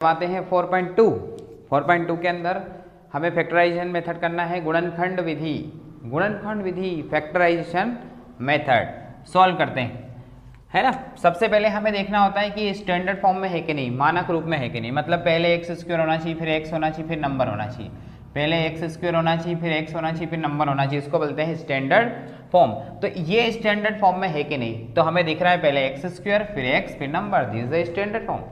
आते हैं 4.2। 4.2 के अंदर हमें फैक्टराइजेशन मेथड करना है, गुणनखंड विधि फैक्टराइजेशन मेथड सॉल्व करते हैं, है ना। सबसे पहले हमें देखना होता है कि स्टैंडर्ड फॉर्म में है कि नहीं, मानक रूप में है कि नहीं, मतलब पहले एक्स स्क्वायर होना चाहिए, फिर एक्स होना चाहिए, फिर नंबर होना चाहिए। पहले एक्स स्क्वायर होना चाहिए, फिर एक्स होना चाहिए, फिर नंबर होना चाहिए, इसको बोलते हैं स्टैंडर्ड फॉर्म। तो ये स्टैंडर्ड फॉर्म में है कि नहीं, तो हमें दिख रहा है पहले एक्स स्क्वायर, फिर एक्स, फिर number, this is the standard form.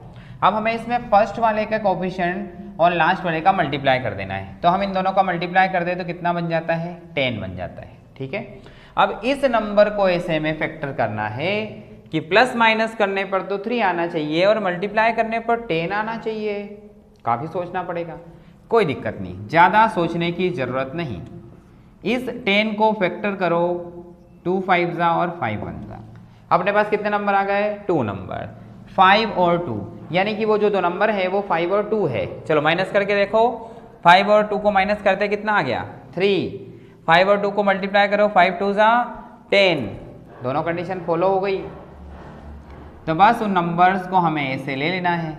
अब हमें इसमें फर्स्ट वाले का कोएफिशिएंट और लास्ट वाले का मल्टीप्लाई कर देना है, तो हम इन दोनों का मल्टीप्लाई कर दे तो कितना बन जाता है, 10 बन जाता है, ठीक है। अब इस नंबर को ऐसे में फैक्टर करना है कि प्लस माइनस करने पर तो 3 आना चाहिए और मल्टीप्लाई करने पर 10 आना चाहिए। काफी सोचना पड़ेगा, कोई दिक्कत नहीं, ज्यादा सोचने की जरूरत नहीं। इस 10 को फैक्टर करो, 2 5 जा और 5 1 जा, अपने पास कितने नंबर आ गए, 2 नंबर, 5 और 2, यानी कि वो जो 2 नंबर है वो 5 और 2 है। चलो माइनस करके देखो, 5 और 2 को माइनस करते कितना आ गया, 3। 5 और 2 को मल्टीप्लाई करो, 5 2 जा 10, दोनों कंडीशन फॉलो हो गई। तो बस उन नंबर्स को हमें ऐसे ले लेना है,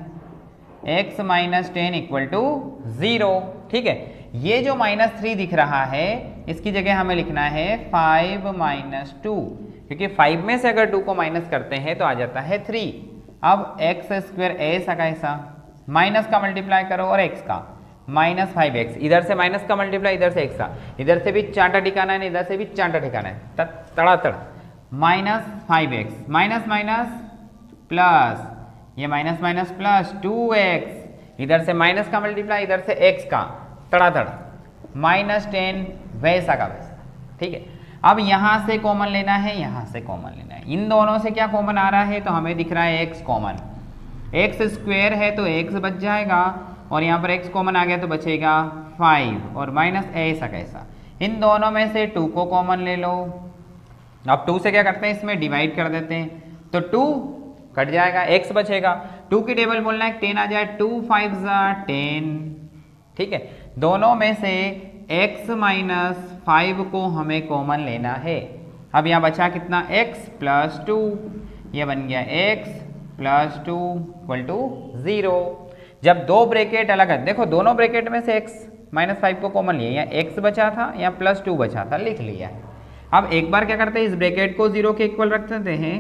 x माइनस 10 इक्वल टू 0, ठीक है। ये जो -3 दिख रहा है इसकी जगह हमें लिखना है 5 माइनस 2, क्योंकि 5 में से अगर 2 को माइनस करते हैं तो आ जाता है 3। अब एक्स स्क्वायर ऐसा कैसा, माइनस का मल्टीप्लाई करो और एक्स का -5x, इधर से माइनस का मल्टीप्लाई, इधर से एक्स का, इधर से भी चांटा ठिकाना है, इधर से भी चांटा ठिकाना है, तड़ातड़ -5x, माइनस माइनस प्लस, ये माइनस माइनस प्लस 2x, इधर से माइनस का मल्टीप्लाई, इधर से x का तड़ातड़, -10 वैसा का वैसा, ठीक है। अब यहां से कॉमन लेना है, यहां से कॉमन लेना है, इन दोनों से क्या कॉमन आ रहा है, तो हमें दिख रहा है x कॉमन, एक्स स्क्वायर है तो x बच जाएगा और यहाँ पर x कॉमन आ गया तो बचेगा 5 और माइनस ऐसा कैसा, इन दोनों में से 2 को कॉमन ले लो। अब 2 से क्या करते हैं, इसमें डिवाइड कर देते हैं, तो 2 कट जाएगा, x बचेगा, 2 की टेबल बोलना है 10 आ जाए, 2 5 जा 10, ठीक है। दोनों में से x माइनस 5 को हमें कॉमन लेना है। अब यहाँ बचा कितना, x प्लस 2, ये बन गया x प्लस 2 इक्वल टू 0। जब दो ब्रैकेट अलग है, देखो दोनों ब्रैकेट में से x माइनस 5 को कॉमन लिया, यहाँ x बचा था, यहाँ प्लस 2 बचा था, लिख लिया। अब एक बार क्या करते हैं, इस ब्रैकेट को 0 के इक्वल रख देते हैं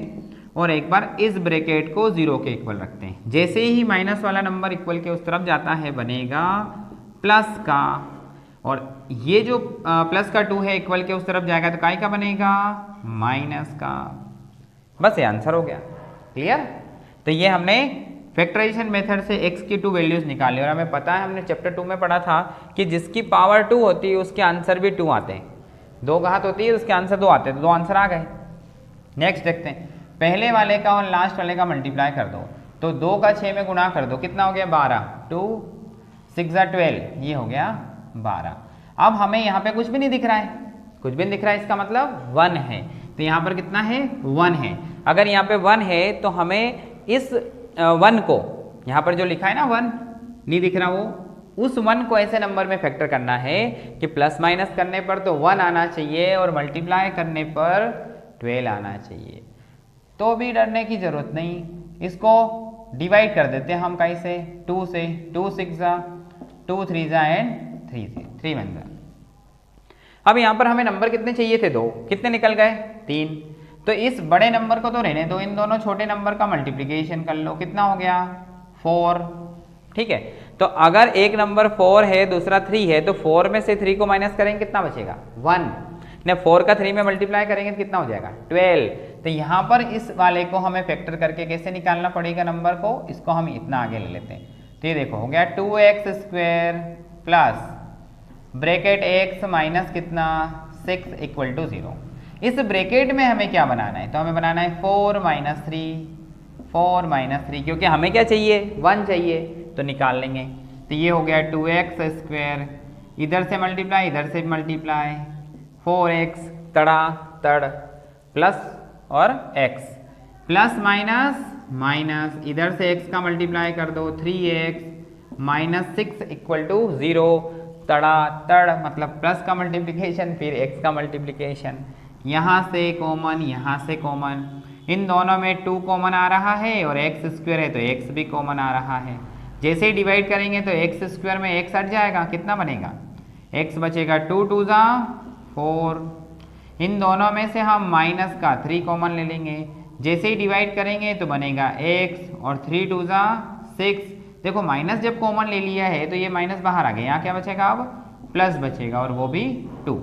और एक बार इस ब्रैकेट को 0 के इक्वल रखते हैं। जैसे ही माइनस वाला नंबर इक्वल के उस तरफ जाता है बनेगा प्लस का, और ये जो प्लस का 2 है इक्वल के उस तरफ जाएगा तो काय का बनेगा, माइनस का। बस ये आंसर हो गया, क्लियर। तो ये हमने फैक्टराइजेशन मेथड से x की 2 वैल्यूज निकाली और हमें पता है, हमने चैप्टर 2 में पढ़ा था कि जिसकी पावर 2 होती है उसके आंसर भी 2 आते हैं, 2 घात होती है उसके आंसर 2 आते हैं, तो 2 आंसर आ गए। नेक्स्ट देखते हैं, पहले वाले का और लास्ट वाले का मल्टीप्लाई कर दो, तो 2 का 6 में गुणा कर दो, कितना हो गया 12, 2 6 12, ये हो गया 12। अब हमें यहाँ पे कुछ भी नहीं दिख रहा है, कुछ भी नहीं दिख रहा है, इसका मतलब 1 है, तो यहाँ पर कितना है 1 है। अगर यहाँ पे 1 है तो हमें इस 1 को, यहाँ पर जो लिखा है ना 1 नहीं दिख रहा, वो उस 1 को ऐसे नंबर में फैक्टर करना है कि प्लस माइनस करने पर तो 1 आना चाहिए और मल्टीप्लाई करने पर 12 आना चाहिए। तो भी डरने की जरूरत नहीं, इसको डिवाइड कर देते हैं हम कैसे, 2 से, 2 6 जा, 2 3 जा एंड 3 से, 3 1 जा। अब यहाँ पर हमें नंबर कितने चाहिए थे, 2, कितने निकल गए 3। तो इस बड़े नंबर को तो रहने दो, इन दोनों छोटे नंबर का मल्टीप्लिकेशन कर लो, कितना हो गया 4, ठीक है। तो अगर एक नंबर 4 है दूसरा 3 है तो 4 में से 3 को माइनस करेंगे कितना बचेगा 1, ने 4 का 3 में मल्टीप्लाई करेंगे तो कितना हो जाएगा 12। तो यहाँ पर इस वाले को हमें फैक्टर करके कैसे निकालना पड़ेगा नंबर को, इसको हम इतना आगे ले लेते हैं। तो ये देखो हो गया 2x square plus bracket x minus कितना 6 इक्वल टू 0। इस ब्रैकेट में हमें क्या बनाना है, तो हमें बनाना है 4 माइनस 3, क्योंकि हमें क्या चाहिए 1 चाहिए, तो निकाल लेंगे। तो ये हो गया 2x स्क्वायर, इधर से मल्टीप्लाई इधर से मल्टीप्लाई, 4x तड़ा तड़ प्लस और x प्लस माइनस माइनस, इधर से x का मल्टीप्लाई कर दो 3x माइनस 6 इक्वल टू 0, तड़ा तड़ मतलब प्लस का मल्टीप्लिकेशन फिर x का मल्टीप्लिकेशन, यहाँ से कॉमन यहाँ से कॉमन, इन दोनों में 2 कॉमन आ रहा है और x स्क्वायर है तो x भी कॉमन आ रहा है। जैसे ही डिवाइड करेंगे तो एक्स स्क्वायर में एक्स हट जाएगा, कितना बनेगा, एक्स बचेगा 2 2 ज़ा 4। इन दोनों में से हम माइनस का 3 कॉमन ले लेंगे, जैसे ही डिवाइड करेंगे तो बनेगा x और 3 2 ज़ा 6। देखो माइनस जब कॉमन ले लिया है तो ये माइनस बाहर आ गया, यहाँ क्या बचेगा अब प्लस बचेगा और वो भी 2।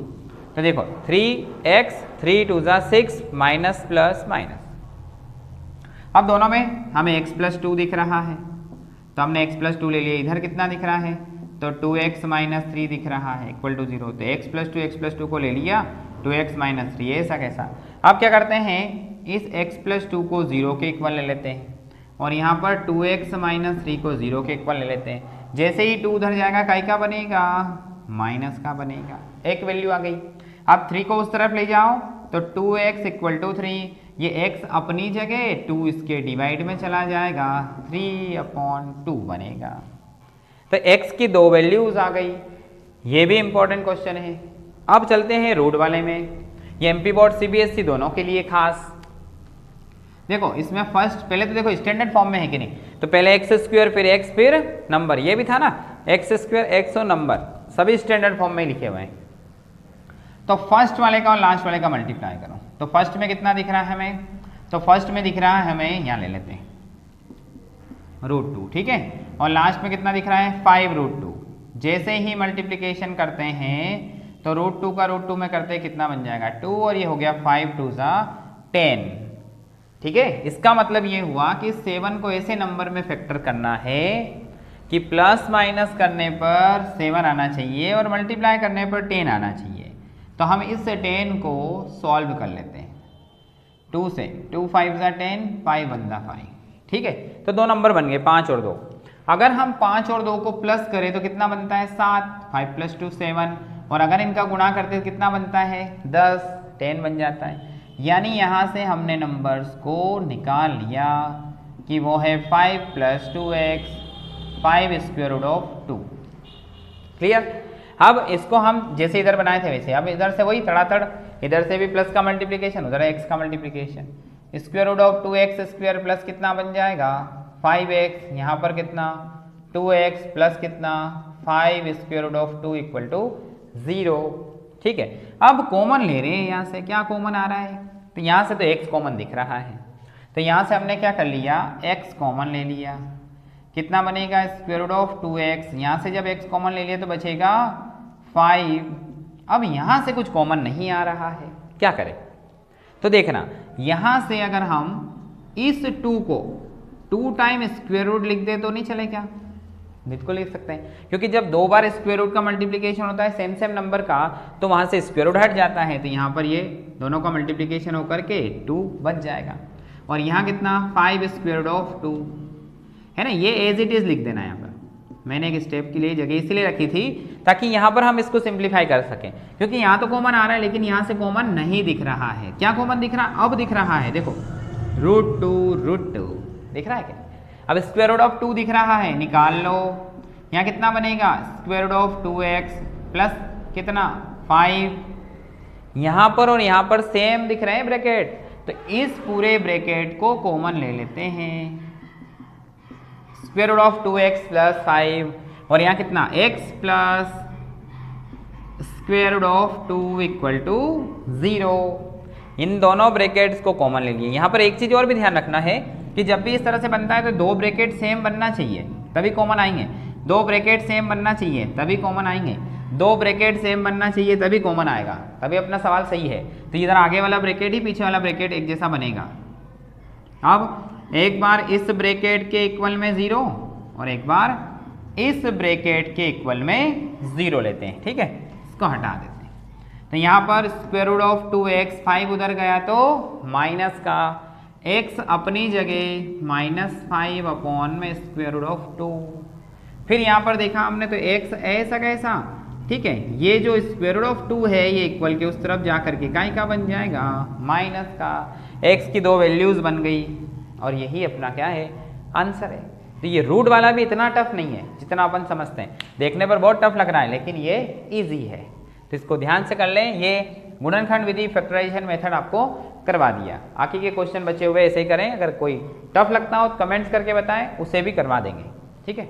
तो देखो 3x 3 2 ज़ा 6 माइनस प्लस माइनस। अब दोनों में हमें x प्लस 2 दिख रहा है तो हमने x प्लस 2 ले लिया, इधर कितना दिख रहा है तो 2x माइनस 3 दिख रहा है इक्वल टू 0। तो x प्लस 2 को ले लिया, 2x माइनस 3 ऐसा कैसा। अब क्या करते हैं, इस x प्लस 2 को 0 के इक्वल ले लेते हैं और यहाँ पर 2x माइनस 3 को 0 के इक्वल ले लेते हैं। जैसे ही 2 उधर जाएगा काय का बनेगा, माइनस का बनेगा, एक वैल्यू आ गई। अब 3 को उस तरफ ले जाओ तो 2x इक्वल टू 3, ये x अपनी जगह 2 इसके डिवाइड में चला जाएगा, 3/2 बनेगा। तो x की 2 वैल्यूज आ गई, ये भी इंपॉर्टेंट क्वेश्चन है। अब चलते हैं रूट वाले में, ये एमपी बोर्ड सीबीएसई दोनों के लिए खास। देखो इसमें फर्स्ट पहले तो देखो स्टैंडर्ड फॉर्म में है कि नहीं, तो पहले एक्स स्क्वायर फिर एक्स फिर नंबर, ये भी था ना, एक्स स्क्वायर एक्स और नंबर सभी स्टैंडर्ड फॉर्म में लिखे हुए हैं। तो फर्स्ट वाले का और लास्ट वाले का मल्टीप्लाई करो, तो फर्स्ट में कितना दिख रहा है हमें, तो फर्स्ट में दिख रहा है हमें, यहाँ ले लेते हैं √2, ठीक है, और लास्ट में कितना दिख रहा है 5√2। जैसे ही मल्टीप्लीकेशन करते हैं तो √2 का √2 में करते कितना बन जाएगा 2 और ये हो गया 5 2 ज़ा 10, ठीक है। इसका मतलब ये हुआ कि 7 को ऐसे नंबर में फैक्टर करना है कि प्लस माइनस करने पर 7 आना चाहिए और मल्टीप्लाई करने पर 10 आना चाहिए। तो हम इस 10 को सॉल्व कर लेते हैं 2 से, 2 5 ज़ा 10, 5 1 ज़ा 5, ठीक है। तो दो नंबर बन गए 5 और 2। अगर हम 5 और 2 को प्लस करें तो कितना बनता है 7, 5 + 2 7, और अगर इनका गुणा करते तो कितना बनता है 10, 10 बन जाता है। यानी यहाँ से हमने नंबर्स को निकाल लिया कि वो है 5 + 2x 5√2। क्लियर। अब इसको हम जैसे इधर बनाए थे वैसे, अब इधर से वही तड़ातड़, इधर से भी प्लस का मल्टीप्लिकेशन, उधर x का मल्टीप्लिकेशन, √2x² प्लस कितना बन जाएगा 5x, यहाँ पर कितना 2x प्लस कितना 5√2 इक्वल टू 0, ठीक है। अब कॉमन ले रहे हैं, यहाँ से क्या कॉमन आ रहा है, तो यहाँ से तो x कॉमन दिख रहा है, तो यहाँ से हमने क्या कर लिया x कॉमन ले लिया, कितना बनेगा √2x, यहाँ से जब x कॉमन ले लिया तो बचेगा 5। अब यहाँ से कुछ कॉमन नहीं आ रहा है, क्या करें, तो देखना यहाँ से अगर हम इस 2 को 2 टाइम स्क्वायर रूट लिख दे तो नहीं चले क्या, बिल्कुल लिख सकते हैं, क्योंकि जब 2 बार स्क्वायर रूट का मल्टीप्लिकेशन होता है सेम नंबर का तो वहाँ से स्क्वायर रूट हट जाता है, तो यहाँ पर ये दोनों का मल्टीप्लिकेशन होकर के 2 बच जाएगा। और यहाँ कितना 5√2 है ना, ये एज इट इज़ लिख देना। यहाँ पर मैंने एक स्टेप के लिए जगह इसलिए रखी थी ताकि यहाँ पर हम इसको सिंप्लीफाई कर सकें, क्योंकि यहाँ तो कॉमन आ रहा है लेकिन यहाँ से कॉमन नहीं दिख रहा है। क्या कॉमन दिख रहा, अब दिख रहा है, देखो √2 दिख रहा है क्या, अब √2 दिख रहा है, निकाल लो। यहाँ कितना बनेगा √2x प्लस कितना 5, यहाँ पर और यहाँ पर सेम दिख रहे हैं ब्रैकेट, तो इस पूरे ब्रैकेट को कॉमन ले लेते हैं, √2x प्लस 5, और यहाँ कितना x प्लस √2 इक्वल टू 0। इन दोनों ब्रैकेट्स को कॉमन ले लिए। यहाँ पर एक चीज़ और भी ध्यान रखना है कि जब भी इस तरह से बनता है तो 2 ब्रैकेट सेम बनना चाहिए तभी कॉमन आएंगे, 2 ब्रैकेट सेम बनना चाहिए तभी कॉमन आएंगे, 2 ब्रैकेट सेम बनना चाहिए तभी कॉमन आएगा, तभी अपना सवाल सही है। तो इधर आगे वाला ब्रैकेट ही पीछे वाला ब्रैकेट एक जैसा बनेगा। अब एक बार इस ब्रैकेट के इक्वल में 0 और एक बार इस ब्रैकेट के इक्वल में 0 लेते हैं, ठीक है, इसको हटा देते हैं। तो यहाँ पर √2x 5 उधर गया तो माइनस का, x अपनी जगह -5 में √2। फिर यहाँ पर देखा हमने तो x ऐसा कैसा, ठीक है, ये जो √2 है ये इक्वल के उस तरफ जा करके काय का बन जाएगा माइनस का, x की 2 वैल्यूज बन गई और यही अपना क्या है आंसर है। तो ये रूट वाला भी इतना टफ नहीं है जितना अपन समझते हैं, देखने पर बहुत टफ लग रहा है लेकिन ये इजी है, तो इसको ध्यान से कर लें। ये गुणनखंड विधि फैक्टराइजेशन मेथड आपको करवा दिया। आगे के क्वेश्चन बचे हुए ऐसे ही करें, अगर कोई टफ लगता हो तो कमेंट्स करके बताएं, उसे भी करवा देंगे, ठीक है।